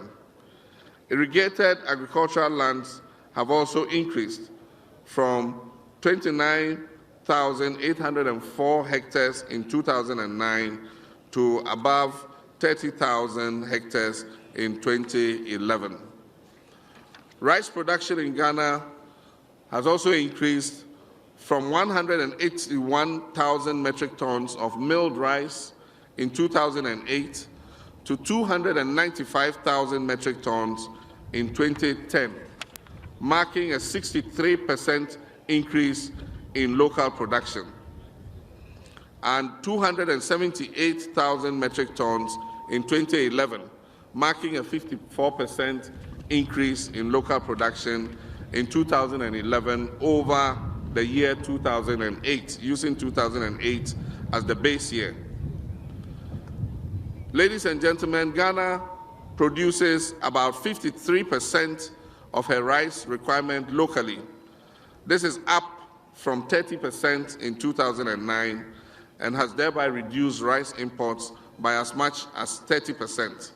Irrigated agricultural lands have also increased from 29,804 hectares in 2009 to above 30,000 hectares in 2011. Rice production in Ghana has also increased from 181,000 metric tons of milled rice in 2008 to 295,000 metric tons in 2010, marking a 63% increase in local production, and 278,000 metric tons in 2011, marking a 54% increase in local production in 2011 over the year 2008, using 2008 as the base year. Ladies and gentlemen, Ghana produces about 53% of her rice requirement locally. This is up from 30% in 2009 and has thereby reduced rice imports by as much as 30%.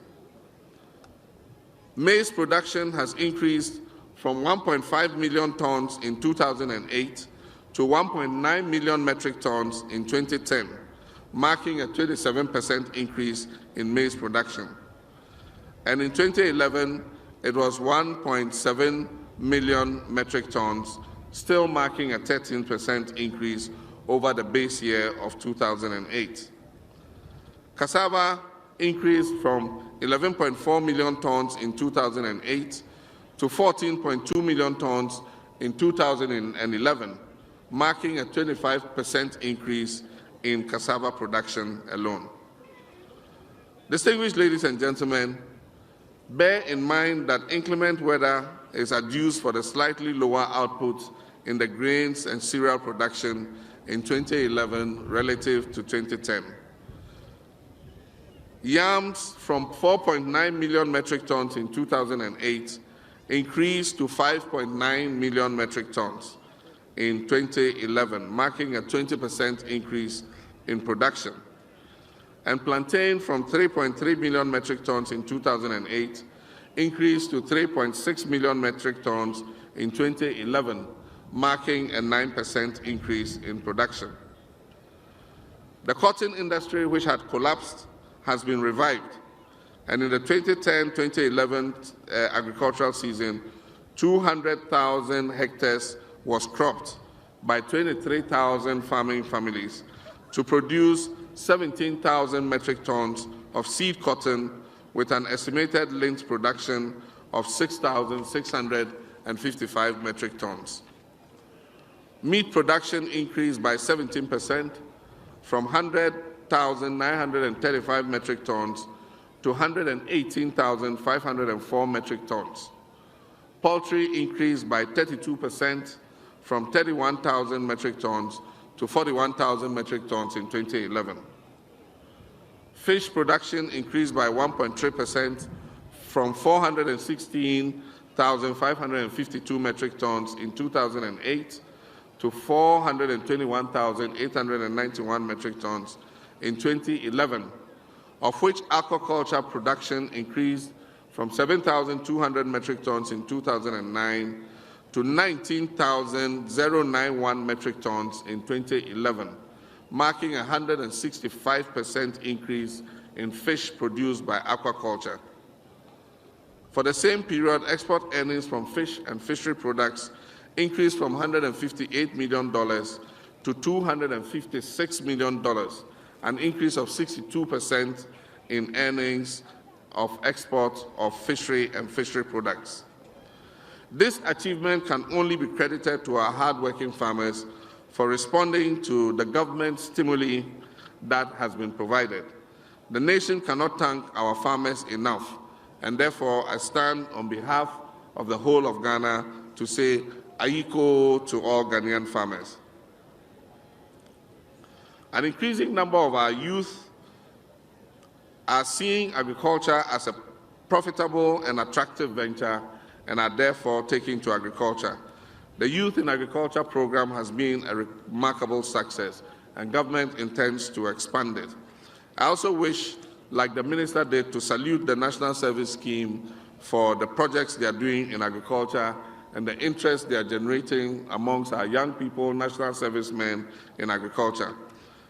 Maize production has increased from 1.5 million tons in 2008 to 1.9 million metric tons in 2010, marking a 27% increase in maize production. And in 2011, it was 1.7 million metric tons, still marking a 13% increase over the base year of 2008. Cassava increased from 11.4 million tons in 2008 to 14.2 million tons in 2011, marking a 25% increase in cassava production alone. Distinguished ladies and gentlemen, bear in mind that inclement weather is adduced for the slightly lower output in the grains and cereal production in 2011 relative to 2010. Yams from 4.9 million metric tons in 2008 increased to 5.9 million metric tons in 2011, marking a 20% increase in production. And plantain from 3.3 million metric tons in 2008 increased to 3.6 million metric tons in 2011, marking a 9% increase in production. The cotton industry, which had collapsed, has been revived, and in the 2010-2011 agricultural season, 200,000 hectares was cropped by 23,000 farming families to produce 17,000 metric tons of seed cotton with an estimated lint production of 6,655 metric tons. Meat production increased by 17% from 100,935 metric tons to 118,504 metric tons. Poultry increased by 32% from 31,000 metric tons to 41,000 metric tons in 2011. Fish production increased by 1.3% from 416,552 metric tons in 2008 to 421,891 metric tons in 2011, of which aquaculture production increased from 7,200 metric tons in 2009 to 19,091 metric tons in 2011, marking a 165% increase in fish produced by aquaculture. For the same period, export earnings from fish and fishery products increased from $158 million to $256 million, an increase of 62% in earnings of export of fishery and fishery products. This achievement can only be credited to our hard-working farmers for responding to the government stimuli that has been provided. The nation cannot thank our farmers enough, and therefore I stand on behalf of the whole of Ghana to say Ayiko to all Ghanaian farmers. An increasing number of our youth are seeing agriculture as a profitable and attractive venture and are therefore taking to agriculture. The Youth in Agriculture program has been a remarkable success, and government intends to expand it. I also wish, like the Minister did, to salute the National Service Scheme for the projects they are doing in agriculture and the interest they are generating amongst our young people, National Servicemen in agriculture.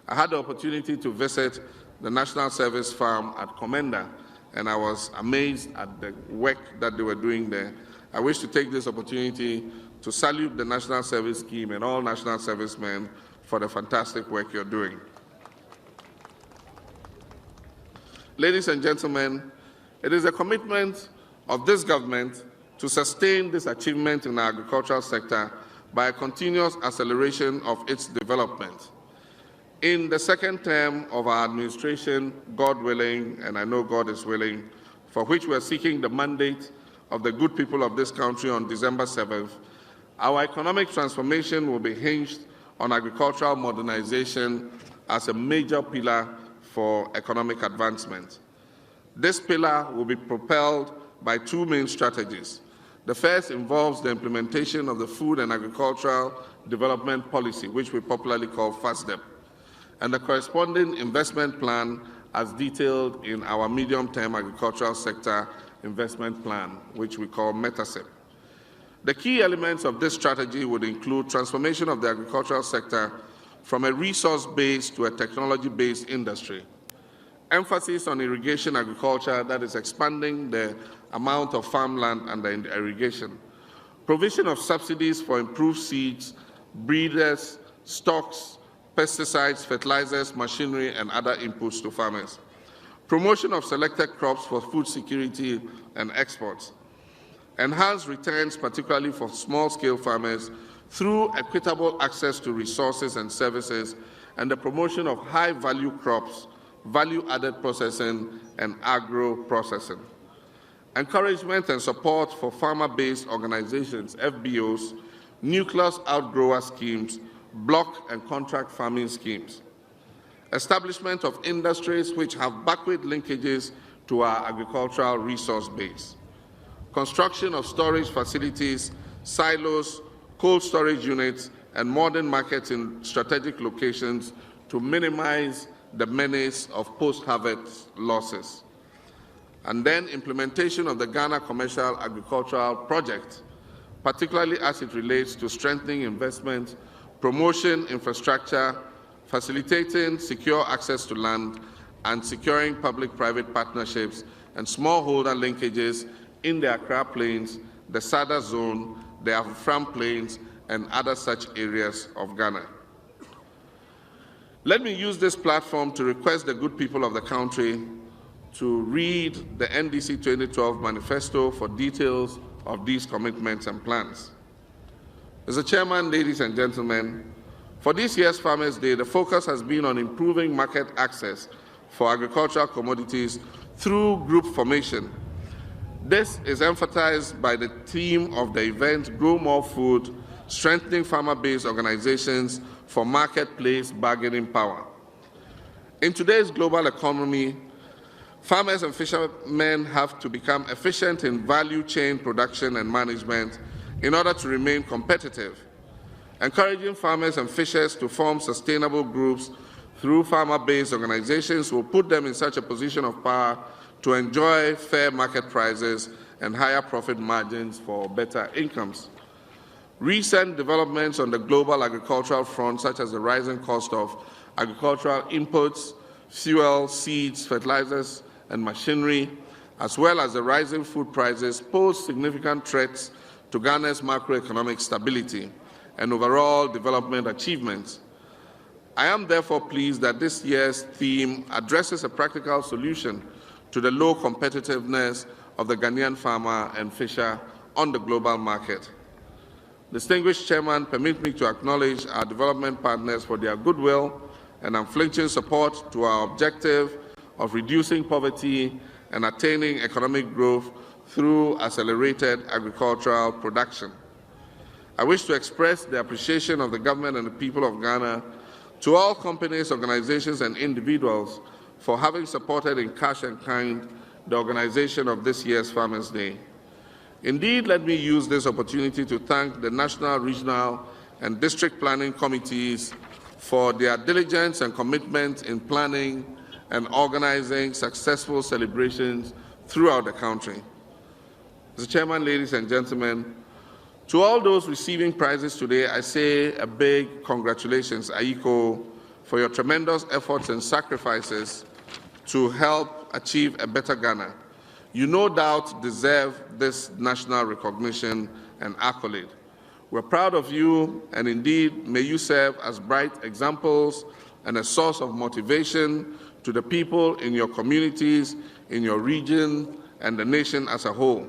I had the opportunity to visit the National Service Farm at Comenda, and I was amazed at the work that they were doing there. I wish to take this opportunity to salute the National Service Scheme and all National Servicemen for the fantastic work you're doing. Ladies and gentlemen, it is a commitment of this government to sustain this achievement in the agricultural sector by a continuous acceleration of its development. In the second term of our administration, God willing, and I know God is willing, for which we are seeking the mandate of the good people of this country on December 7th, our economic transformation will be hinged on agricultural modernization as a major pillar for economic advancement. This pillar will be propelled by two main strategies. The first involves the implementation of the Food and Agricultural Development Policy, which we popularly call FASDEP, and the corresponding investment plan as detailed in our medium-term agricultural sector investment plan, which we call METASEP. The key elements of this strategy would include transformation of the agricultural sector from a resource-based to a technology-based industry, emphasis on irrigation agriculture, that is expanding the amount of farmland under irrigation, provision of subsidies for improved seeds, breeders, stocks, pesticides, fertilizers, machinery, and other inputs to farmers, promotion of selected crops for food security and exports, enhanced returns, particularly for small-scale farmers, through equitable access to resources and services, and the promotion of high-value crops, value-added processing, and agro-processing. Encouragement and support for farmer-based organizations, FBOs, nucleus outgrower schemes, block and contract farming schemes. Establishment of industries which have backward linkages to our agricultural resource base. Construction of storage facilities, silos, cold storage units, and modern markets in strategic locations to minimize the menace of post-harvest losses. And then implementation of the Ghana Commercial Agricultural Project, particularly as it relates to strengthening investment, promotion infrastructure, facilitating secure access to land, and securing public-private partnerships and smallholder linkages in the Accra Plains, the Sada Zone, the Afram Plains, and other such areas of Ghana. Let me use this platform to request the good people of the country to read the NDC 2012 manifesto for details of these commitments and plans. Mr. Chairman, ladies and gentlemen, for this year's Farmers' Day, the focus has been on improving market access for agricultural commodities through group formation. This is emphasized by the theme of the event, Grow More Food, Strengthening Farmer-Based Organizations for Marketplace Bargaining Power. In today's global economy, farmers and fishermen have to become efficient in value chain production and management in order to remain competitive. Encouraging farmers and fishers to form sustainable groups through farmer-based organizations will put them in such a position of power to enjoy fair market prices and higher profit margins for better incomes. Recent developments on the global agricultural front, such as the rising cost of agricultural inputs, fuel, seeds, fertilizers, and machinery, as well as the rising food prices, pose significant threats to Ghana's macroeconomic stability and overall development achievements. I am therefore pleased that this year's theme addresses a practical solution to the low competitiveness of the Ghanaian farmer and fisher on the global market. Distinguished Chairman, permit me to acknowledge our development partners for their goodwill and unflinching support to our objective of reducing poverty and attaining economic growth through accelerated agricultural production. I wish to express the appreciation of the government and the people of Ghana to all companies, organizations, and individuals for having supported in cash and kind the organization of this year's Farmers' Day. Indeed, let me use this opportunity to thank the National, Regional, and District Planning Committees for their diligence and commitment in planning and organizing successful celebrations throughout the country. Mr. Chairman, ladies and gentlemen, to all those receiving prizes today, I say a big congratulations, Aiko, for your tremendous efforts and sacrifices to help achieve a better Ghana. You no doubt deserve this national recognition and accolade. We're proud of you, and indeed, may you serve as bright examples and a source of motivation to the people in your communities, in your region, and the nation as a whole.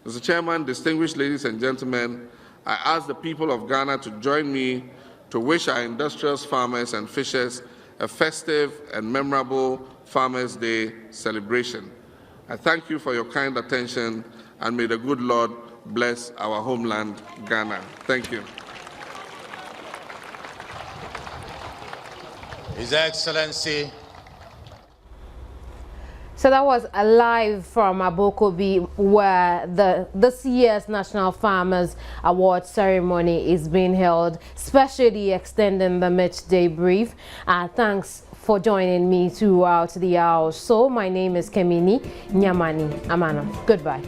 Mr. Chairman, distinguished ladies and gentlemen, I ask the people of Ghana to join me to wish our industrious farmers and fishers a festive and memorable Farmers' Day celebration. I thank you for your kind attention, and may the good Lord bless our homeland, Ghana. Thank you. His Excellency. So that was a live from Abokobi, where this year's National Farmers Award ceremony is being held, specially extending the midday brief. Thanks for joining me throughout the hour. So my name is Kemini Nyamani Amano. Goodbye.